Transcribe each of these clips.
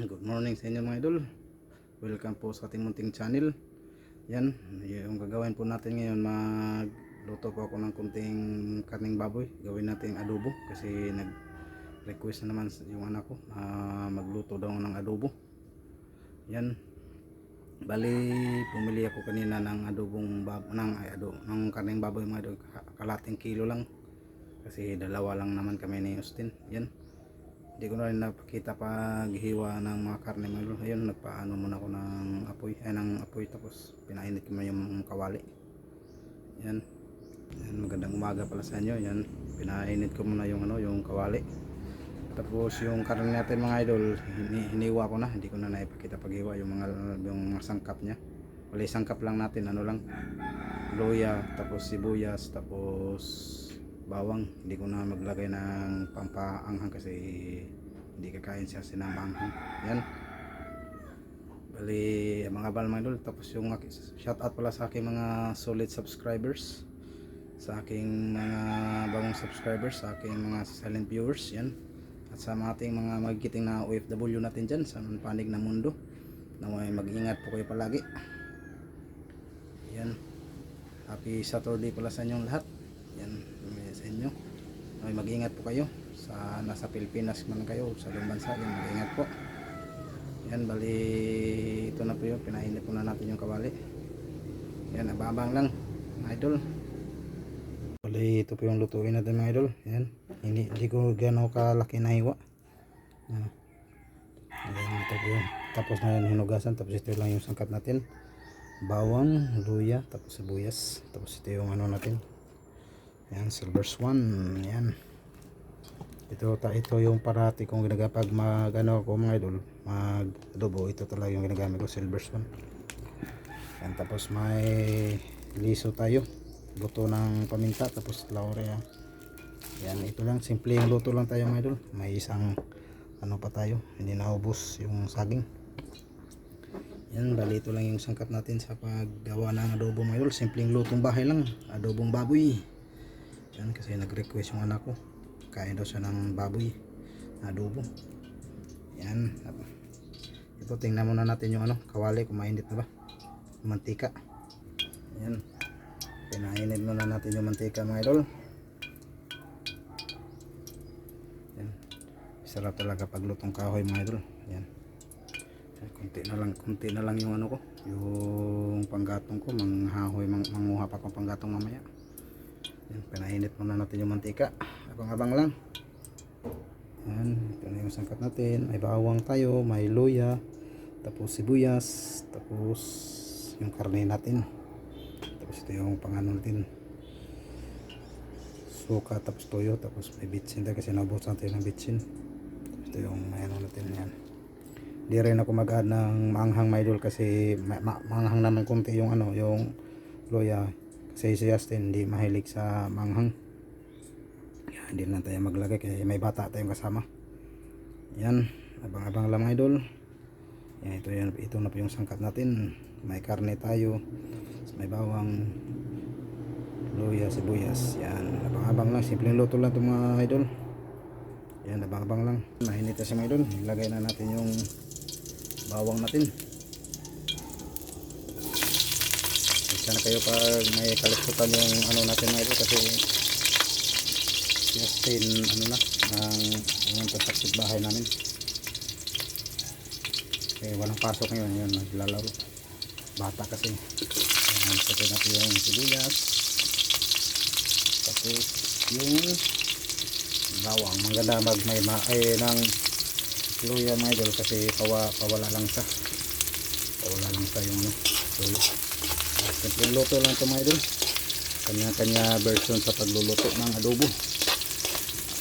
Good morning sa inyo mga idol. Welcome po sa ating munting channel. Yan, yung gagawin po natin ngayon, magluto po ako ng kunting karning baboy. Gawin natin adobo kasi nag-request na naman yung anak ko na magluto daw ng adobo. Yan. Bali, pumili ako kanina ng adobong ng karning baboy mga idol. Kalating kilo lang kasi dalawa lang naman kami ni Austin. Yan. Hindi ko na rin napakita paghiwa ng mga karne mga idol. Ayun, nagpaano muna ako ng apoy tapos pinainit ko na yung kawali. Yan. Yan, magandang umaga pala sa inyo. Yan, pinainit ko muna yung kawali. Tapos yung karne natin mga idol, hiniwa ko na, hindi ko na naipakita paghiwa yung mga sangkap niya. Wala, sangkap lang natin, luya, tapos sibuyas, tapos bawang. Hindi ko na maglagay ng pampaanghang kasi hindi kakain siya sinamaanghang. Yan, bali mga mga idol. Tapos yung shout out pala sa aking mga solid subscribers, sa aking mga bagong subscribers, sa aking mga silent viewers. Yan, at sa ating mga magigiting na OFW natin dyan sa panig na mundo, na mag-ingat po kayo palagi. Yan, happy Saturday pala sa inyong lahat. Yan, sa inyo ay mag-ingat po kayo sa nasa Pilipinas man kayo, sa ibang bansa. Yan, mag-ingat po. Yan, bali ito na po yun, pinainit po na natin yung kawali. Yan, abang lang mga idol. Bali ito po yung lutuin natin mga idol. Yan, hindi ko gano'ng kalaki na hiwa. Yan, ito po yun. Tapos na yun hinugasan. Tapos ito lang yung sangkap natin, bawang, luya, tapos sibuyas. Tapos ito yung natin. Yan, silver swan. Yan, ito yung parati kong ginagapag ako mga idol, mag adobo. Ito talaga yung ginagamit ko, silver swan. Yan, tapos may liso tayo, buto ng paminta, tapos laurel. Yan, ito lang, simple yung luto lang tayo mga idol. May isang pa tayo, hindi naubos yung saging. Yan, bali ito lang yung sangkap natin sa paggawa ng adobo mga idol. Simpleng lutong bahay lang, adobong baboy. Yan, kasi nag-request yung anak ko, kain daw siya ng baboy na adobo. Yan, ito tingnan muna natin yung kawali kung mainit na ba yung mantika. Yan, pinainit muna natin yung mantika mga idol. Yan, sarap talaga pag lutong kahoy mga idol. Yan, kunti na lang yung ko, yung panggatong ko, manguha pa akong panggatong mamaya. Yan, pinainit muna natin yung mantika, abang-abang lang. Yan, ito na yung sangkap natin. May bawang tayo, may luya, tapos sibuyas, tapos yung karne natin, tapos ito yung pangano natin, suka, tapos toyo, tapos may bitsin tayo kasi naubos natin ng bitsin. Ito yung natin. Yan, di rin ako mag-add ng maanghang mga idol kasi maanghang naman konti yung yung luya. Kasi si Justin hindi mahilig sa manghang. Yan, hindi na tayo maglagay kasi may bata tayong kasama. Yan, abang-abang lang mga idol. Yan, ito na po yung sangkap natin. May karne tayo, may bawang, luya, sibuyas. Yan, abang-abang lang, simpleng luto lang ito mga idol. Yan, abang-abang lang. Mahinit na siya mga idol. Ilagay na natin yung bawang natin. Sana kayo pag may kaliksutan yung natin mga idol, kasi Justin ng sa bahay namin, okay, walang pasok ngayon. Yun, naglalaro, bata kasi. Sabi natin yung sibuyas, tapos yung bawang. Maganda ng luya mga idol kasi pawala lang sa yung luya. Simpleng luto lang ito mga idol, kanya-kanya version sa pagluluto ng adobo.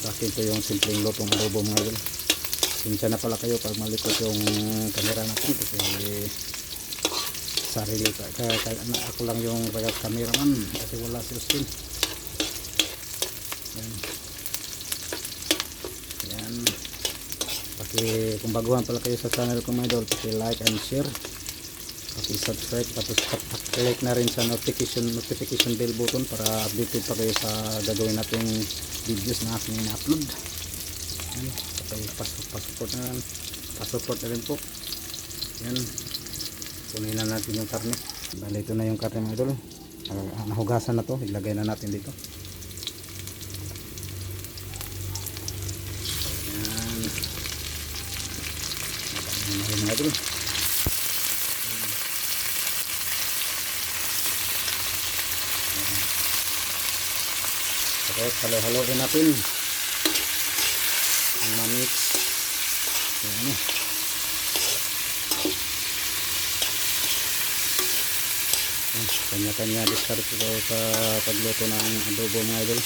Sa akin ito yung simpleng lutong adobo mga idol. Pinsya na pala kayo pag malikot yung camera natin kasi sarili ako lang yung cameraman kasi wala si Austin. Yan, kung baguhan pala kayo sa channel ko mga idol, like and share, subscribe, tapos click na rin sa notification bell button para updated pa kayo sa gagawin nating videos na aking upload. Yan, pasupport na pasupport na rin po. Yan, kunin na natin yung karne. Bali, ito na yung karne mga idol. Nahugasan na to, ilagay na natin dito. Yan, mga idol. Tapos halo-haloin natin ang mamix. Yan. Kanya-kanya discard ko sa pagluto ng adobo mga idol.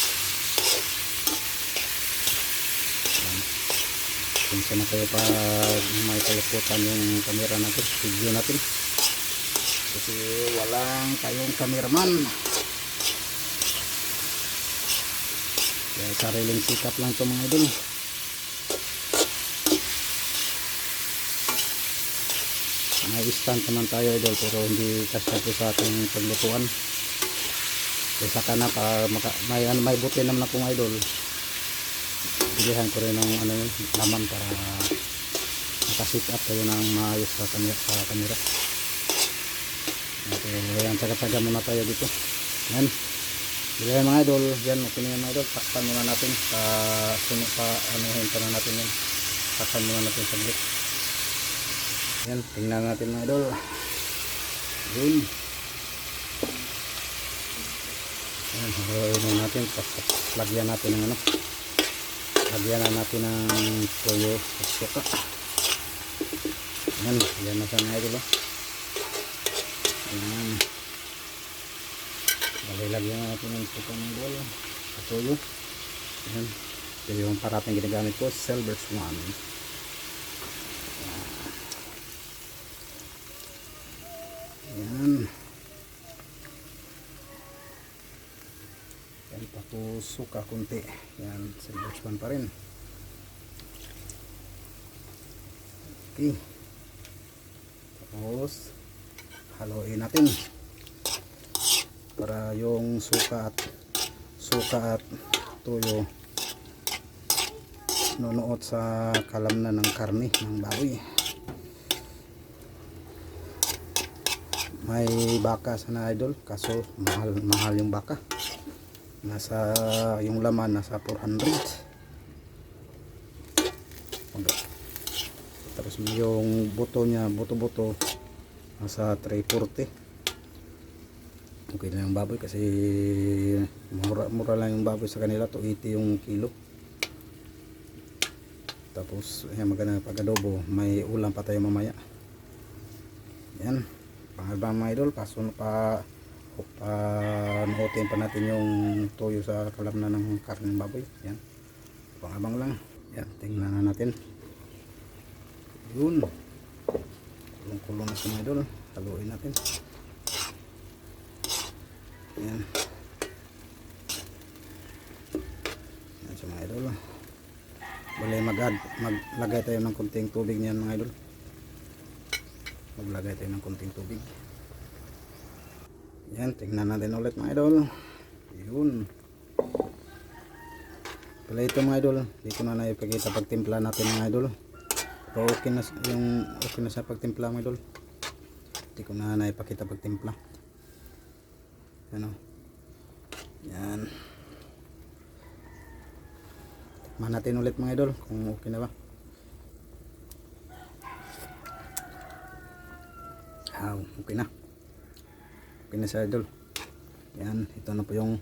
Pinsa na kayo pag may kaluputan yung camera natin, video natin. Kasi walang tayong cameraman. Kaya sariling sikap lang ito mga idol. May stand naman tayo idol, pero hindi kasya po sa ating paglutuan. Kaya saka na may buti naman akong idol. Bilihan ko rin ng laman para makasit up tayo ng maayos sa camera. So yan, saga-saga muna tayo dito. Yan. Yan mga idol, yan okay na yan mga idol. Takpan muna natin anuhin na natin yan. Takpan muna natin saglit. Yan, tingnan natin mga idol. Yun. Yan, haluin na natin. Lagyan natin ng lagyan na natin ng toyo at suka. Yan, yan na sa mga idol. Yan. Lagyan natin ng suka ng idol at toyo. Yan, ito yung parating ginagamit ko, Silver Swan. Yan. Yan, tapos suka kunti. Yan, Silver Swan pa rin. Okay. Tapos haluin natin para yung suka at tuyo nunuot sa kalamnan ng karne ng baboy. May baka sana idol, kaso mahal yung baka. Nasa yung laman nasa 400. Tapos yung buto niya, buto nasa 340. Okay lang yung baboy kasi mura lang yung baboy sa kanila, 280 yung kilo. Tapos ayan, maganda pag adobo, may ulam pa tayo mamaya. Yan. Pangalbang mga idol, panuotin pa natin yung toyo sa kalamnan ng karne ng baboy. Yan, pangabang lang. Yan, tingnan na natin. Yun, kulong-kulong na sa mga idol. Haluin natin. Yan, yan sa mga idol. Bali maglagay tayo ng kunting tubig niyan mga idol. Maglagay tayo ng kunting tubig. Yan, tingnan natin ulit mga idol. Yun. Pala ito mga idol, dito na naipakita pagtimpla natin mga idol. Pero okay na sa pagtimpla mga idol. Hindi ko na naipakita pagtimpla. Ano? Yan. Tikman natin ulit mga idol kung okay na ba. Okay na. Okay na sa idol. Yan, ito na po yung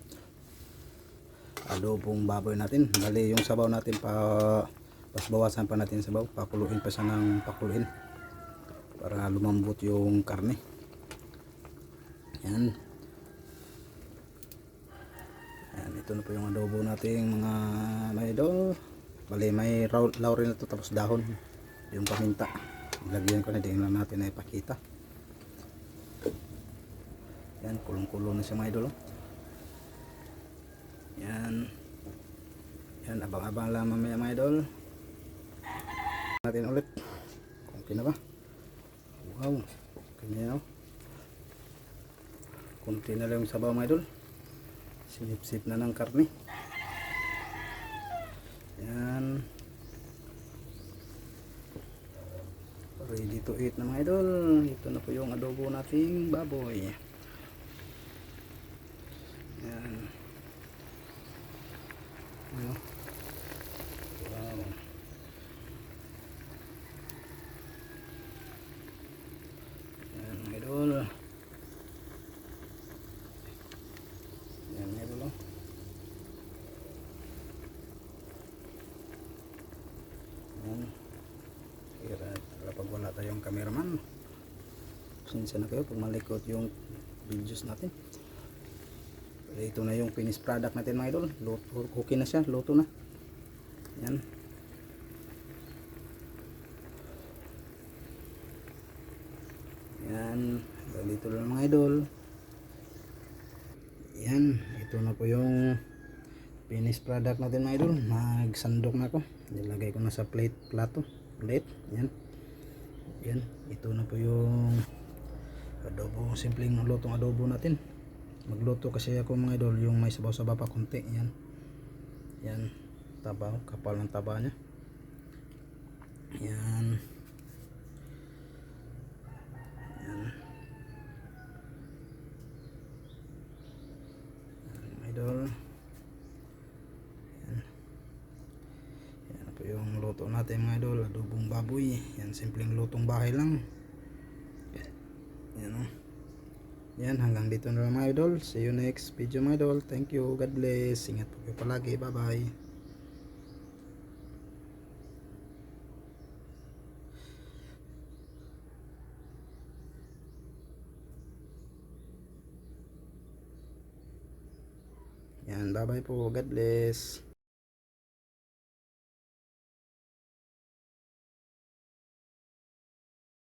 adobong baboy natin. Bali yung sabaw natin bawasan pa natin sabaw. Pakuluin pa siya ng pakuluin para lumambot yung karne. Yan. Yan, ito na po yung adobo natin mga idol. Bali may laurel na to, tapos dahon yung paminta. Lagyan ko na din lang natin na ipakita. Yan, kulong-kulong na siya mga idol. Yan. Yan, abang-abang lang mamaya mga idol. Natin ulit. Okay na ba? Wow. Kanya, no? Kunti na lang yung sabaw mga idol. Sinip-sip na ng karne. Yan. Ready to eat na mga idol. Ito na po yung adobo nating baboy. Yan. Ano? Wow. Yan mga idol. Yan mga idol. Yan. Kapag wala tayong cameraman, pasensya na kayo pag malikot yung videos natin. Pero ito na yung finished product natin mga idol. Okay na siya, luto na. Yan. Yan, dito lang mga idol. Yan, ito na po yung finished product natin mga idol. Nagsandok na ako. Nilagay ko na sa plato. Yan. Yan, ito na po yung adobo, simpleng lutong adobo natin. Magluto kasi ako mga idol yung may sabaw-sabaw pa konti. Yan. Yan, taba, kapal ng taba niya. Yan. Yan. Yan mga idol. Yan. Yan po yung luto natin mga idol, adobong baboy. Yan, simpleng lutong bahay lang. Yan o. Yan, hanggang dito na lang mga idol. See you next video mga idol. Thank you, God bless. Ingat po kayo palagi, bye bye. Yan, bye bye po, God bless.